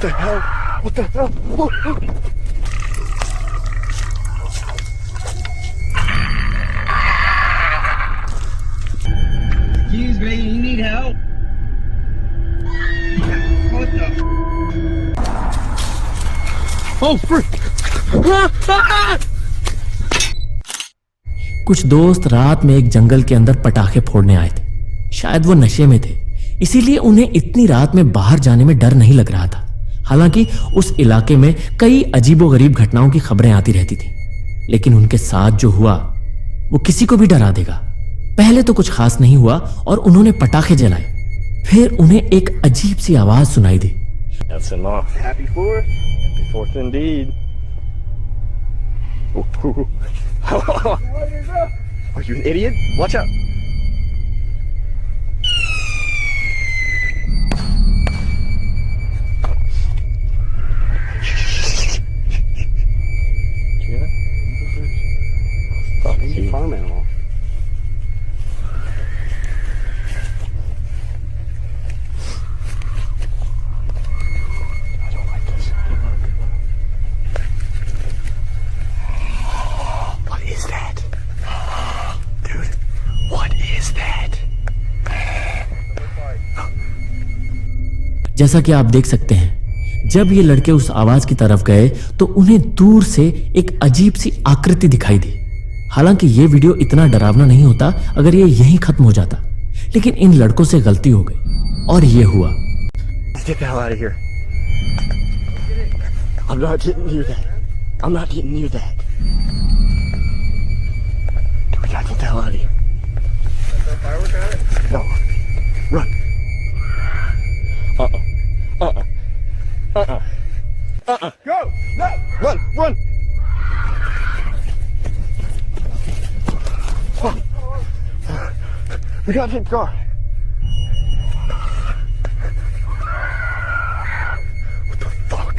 What the hell? What the hell? Excuse me, you need help? What the? Oh, frick! कुछ दोस्त रात में एक जंगल के अंदर पटाखे फोड़ने आए थे। शायद वो नशे में थे, इसीलिए उन्हें इतनी रात में बाहर जाने में डर नहीं लग रहा था। हालांकि उस इलाके में कई अजीबोगरीब घटनाओं की खबरें आती रहती थी, लेकिन उनके साथ जो हुआ वो किसी को भी डरा देगा। पहले तो कुछ खास नहीं हुआ और उन्होंने पटाखे जलाए। फिर उन्हें एक अजीब सी आवाज सुनाई दी। That's enough. Happy 4th? Happy 4th indeed. Are you an idiot? Watch out. Farm animal. I don't like this. What is that? Dude, what is that? जैसा कि आप देख सकते हैं, जब ये लड़के उस आवाज की तरफ गए तो उन्हें दूर से एक अजीब सी आकृति दिखाई दी। हालांकि ये वीडियो इतना डरावना नहीं होता अगर ये यहीं खत्म हो जाता, लेकिन इन लड़कों से गलती हो गई और ये हुआ। Let's get the hell out of here. I'm not getting near that. I'm not getting near that. Dude, we gotta get the hell out of here. Firework at it? No. Run. Go! No! Run! Run! Oh. We gotta take the car. What the fuck?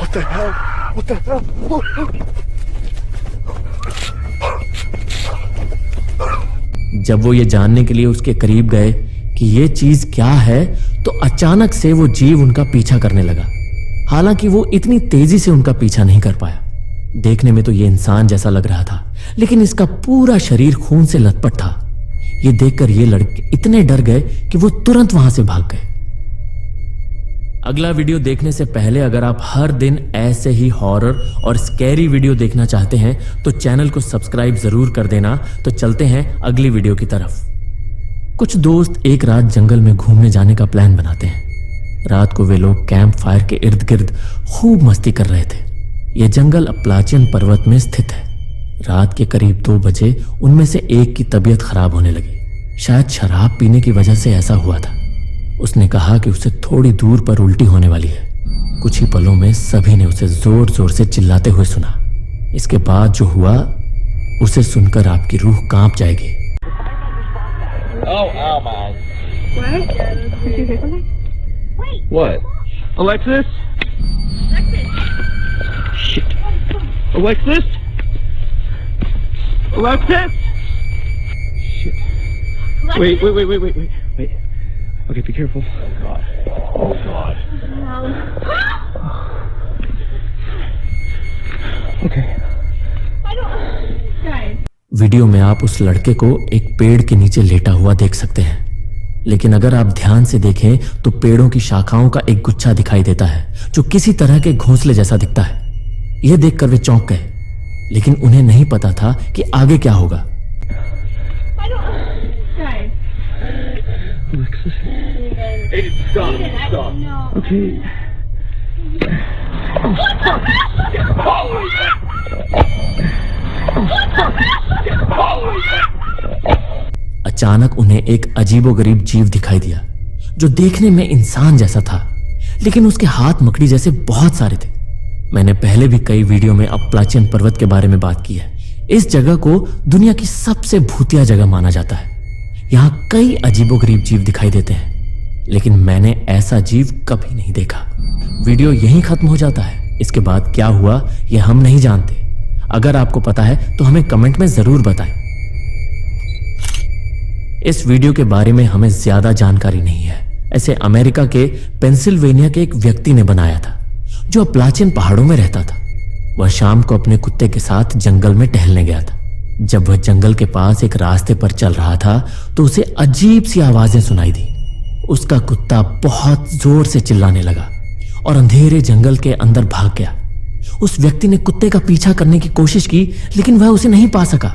What the hell? What the hell? जब वो ये जानने के लिए उसके करीब गए कि ये चीज क्या है, तो अचानक से वो जीव उनका पीछा करने लगा। हालांकि वो इतनी तेजी से उनका पीछा नहीं कर पाया। देखने में तो ये इंसान जैसा लग रहा था, लेकिन इसका पूरा शरीर खून से लथपथ था। ये देखकर ये लड़के इतने डर गए कि वो तुरंत वहां से भाग गए। अगला वीडियो देखने से पहले अगर आप हर दिन ऐसे ही हॉरर और स्कैरी वीडियो देखना चाहते हैं तो चैनल को सब्सक्राइब जरूर कर देना। तो चलते हैं अगली वीडियो की तरफ। कुछ दोस्त एक रात जंगल में घूमने जाने का प्लान बनाते हैं। रात को वे लोग कैंप फायर के इर्द गिर्द खूब मस्ती कर रहे थे। यह जंगल अपलाचियन पर्वत में स्थित है। रात के करीब 2 बजे उनमें से एक की तबीयत खराब होने लगी। शायद शराब पीने की वजह से ऐसा हुआ था। उसने कहा कि उसे थोड़ी दूर पर उल्टी होने वाली है। कुछ ही पलों में सभी ने उसे जोर जोर से चिल्लाते हुए सुना। इसके बाद जो हुआ उसे सुनकर आपकी रूह कांप जाएगी। Oh, ow, man. What? Alexis? Shit. Alexis? Alexis? Shit. Wait. Okay, be careful. Oh God. Okay. Video में आप उस लड़के को एक पेड़ के नीचे लेटा हुआ देख सकते हैं, लेकिन अगर आप ध्यान से देखें तो पेड़ों की शाखाओं का एक गुच्छा दिखाई देता है जो किसी तरह के घोंसले जैसा दिखता है। यह देखकर वे चौंक गए, लेकिन उन्हें नहीं पता था कि आगे क्या होगा। Hey, stop. Okay. अचानक उन्हें एक अजीबोगरीब जीव दिखाई दिया जो देखने में इंसान जैसा था, लेकिन उसके हाथ मकड़ी जैसे बहुत सारे थे। मैंने पहले भी कई वीडियो में अपलाचियन पर्वत के बारे में बात की है। इस जगह को दुनिया की सबसे भूतिया जगह माना जाता है। यहाँ कई अजीबोगरीब जीव दिखाई देते हैं, लेकिन मैंने ऐसा जीव कभी नहीं देखा। वीडियो यहीं खत्म हो जाता है। इसके बाद क्या हुआ यह हम नहीं जानते। अगर आपको पता है तो हमें कमेंट में जरूर बताएं। इस वीडियो के बारे में हमें ज्यादा जानकारी नहीं है। ऐसे अमेरिका के पेंसिल्वेनिया के एक व्यक्ति ने बनाया था जो अपलाचिन पहाड़ों में रहता था। वह शाम को अपने कुत्ते के साथ जंगल में टहलने गया था। जब वह जंगल के पास एक रास्ते पर चल रहा था तो उसे अजीब सी आवाजें सुनाई दी। उसका कुत्ता बहुत जोर से चिल्लाने लगा और अंधेरे जंगल के अंदर भाग गया। उस व्यक्ति ने कुत्ते का पीछा करने की कोशिश की, लेकिन वह उसे नहीं पा सका।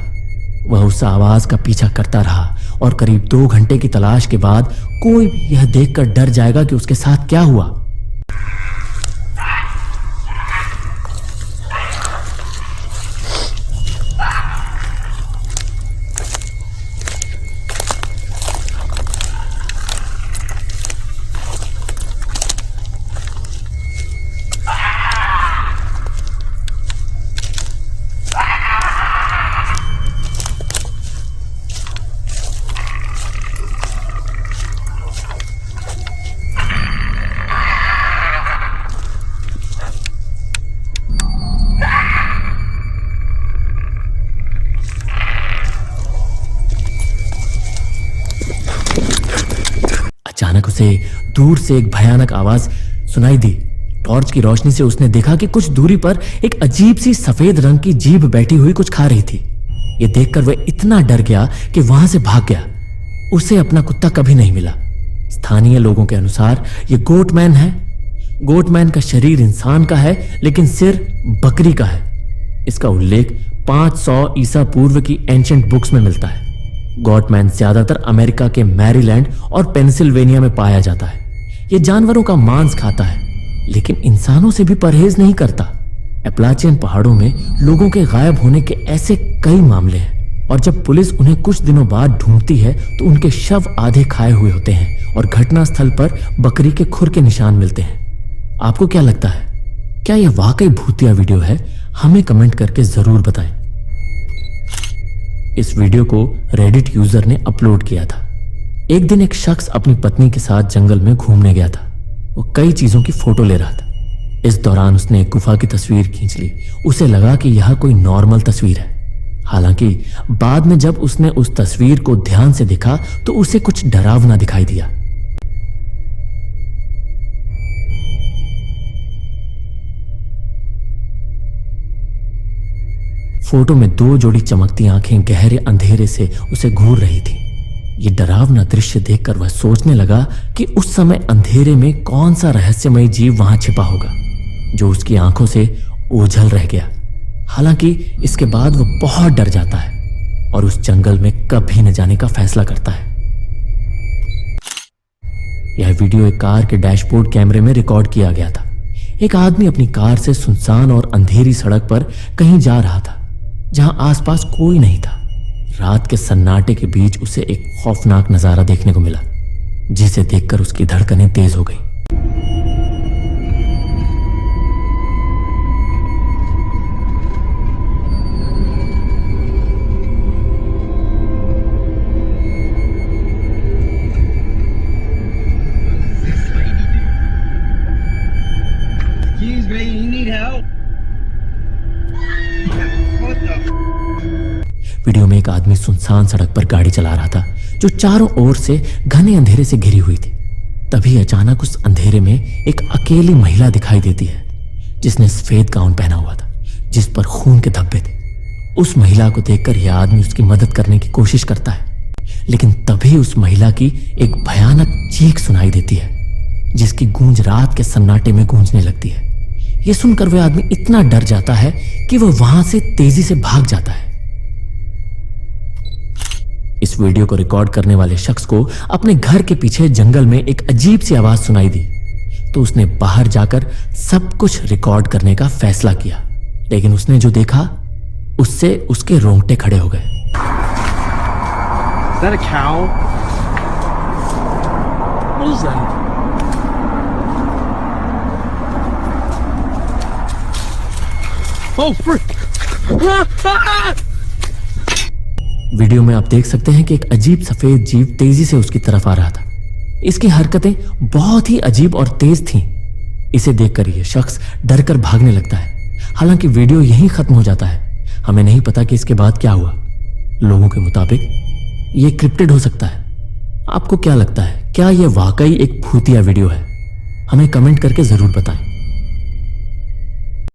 वह उस आवाज का पीछा करता रहा और करीब 2 घंटे की तलाश के बाद कोई भी यह देखकर डर जाएगा कि उसके साथ क्या हुआ। अचानक उसे दूर से एक भयानक आवाज सुनाई दी। टॉर्च की रोशनी से उसने देखा कि कुछ दूरी पर एक अजीब सी सफेद रंग की जीभ बैठी हुई कुछ खा रही थी। यह देखकर वह इतना डर गया कि वहां से भाग गया। उसे अपना कुत्ता कभी नहीं मिला। स्थानीय लोगों के अनुसार यह गोटमैन है। गोटमैन का शरीर इंसान का है लेकिन सिर बकरी का है। इसका उल्लेख 500 ईसा पूर्व की एंशिएंट बुक्स में मिलता है। गॉटमैन ज्यादातर अमेरिका के मैरीलैंड और पेंसिल्वेनिया में पाया जाता है। यह जानवरों का मांस खाता है लेकिन इंसानों से भी परहेज नहीं करता। अपलाचिन पहाड़ों में लोगों के गायब होने के ऐसे कई मामले हैं और जब पुलिस उन्हें कुछ दिनों बाद ढूंढती है तो उनके शव आधे खाए हुए होते हैं और घटनास्थल पर बकरी के खुर के निशान मिलते हैं। आपको क्या लगता है, क्या यह वाकई भूतिया वीडियो है? हमें कमेंट करके जरूर बताएं। इस वीडियो को रेडिट यूजर ने अपलोड किया था। एक दिन एक शख्स अपनी पत्नी के साथ जंगल में घूमने गया था। वो कई चीजों की फोटो ले रहा था। इस दौरान उसने एक गुफा की तस्वीर खींच ली। उसे लगा कि यह कोई नॉर्मल तस्वीर है। हालांकि बाद में जब उसने उस तस्वीर को ध्यान से देखा तो उसे कुछ डरावना दिखाई दिया। फोटो में 2 जोड़ी चमकती आंखें गहरे अंधेरे से उसे घूर रही थी। ये डरावना दृश्य देखकर वह सोचने लगा कि उस समय अंधेरे में कौन सा रहस्यमय जीव वहां छिपा होगा जो उसकी आंखों से ओझल रह गया। हालांकि इसके बाद वह बहुत डर जाता है और उस जंगल में कभी न जाने का फैसला करता है। यह वीडियो एक कार के डैशबोर्ड कैमरे में रिकॉर्ड किया गया था। एक आदमी अपनी कार से सुनसान और अंधेरी सड़क पर कहीं जा रहा था जहां आसपास कोई नहीं था। रात के सन्नाटे के बीच उसे एक खौफनाक नजारा देखने को मिला जिसे देखकर उसकी धड़कनें तेज हो गई। Excuse me, you need help? What the? Video में एक आदमी सुनसान सड़क पर गाड़ी चला रहा था जो चारों ओर से घने अंधेरे से घिरी हुई थी। तभी अचानक उस अंधेरे में एक अकेली महिला दिखाई देती है जिसने सफेद गाउन पहना हुआ था जिस पर खून के धब्बे थे। उस महिला को देखकर यह आदमी उसकी मदद करने की कोशिश करता है, लेकिन तभी उस महिला की एक भयानक चीख सुनाई देती है जिसकी गूंज रात के सन्नाटे में गूंजने लगती है। यह सुनकर वह आदमी इतना डर जाता है कि वह वहां से तेजी से भाग जाता है। इस वीडियो को रिकॉर्ड करने वाले शख्स को अपने घर के पीछे जंगल में एक अजीब सी आवाज सुनाई दी तो उसने बाहर जाकर सब कुछ रिकॉर्ड करने का फैसला किया, लेकिन उसने जो देखा उससे उसके रोंगटे खड़े हो गए। Is that a cow? What is that? Oh, frick! Video में आप देख सकते हैं कि एक अजीब सफेद जीव तेजी से उसकी तरफ आ रहा था। इसकी हरकतें बहुत ही अजीब और तेज थीं। इसे देखकर यह शख्स डरकर भागने लगता है। हालांकि वीडियो यहीं खत्म हो जाता है। हमें नहीं पता कि इसके बाद क्या हुआ। लोगों के मुताबिक यह क्रिप्टेड हो सकता है। आपको क्या लगता है, क्या यह वाकई एक भूतिया वीडियो है? हमें कमेंट करके जरूर बताएं।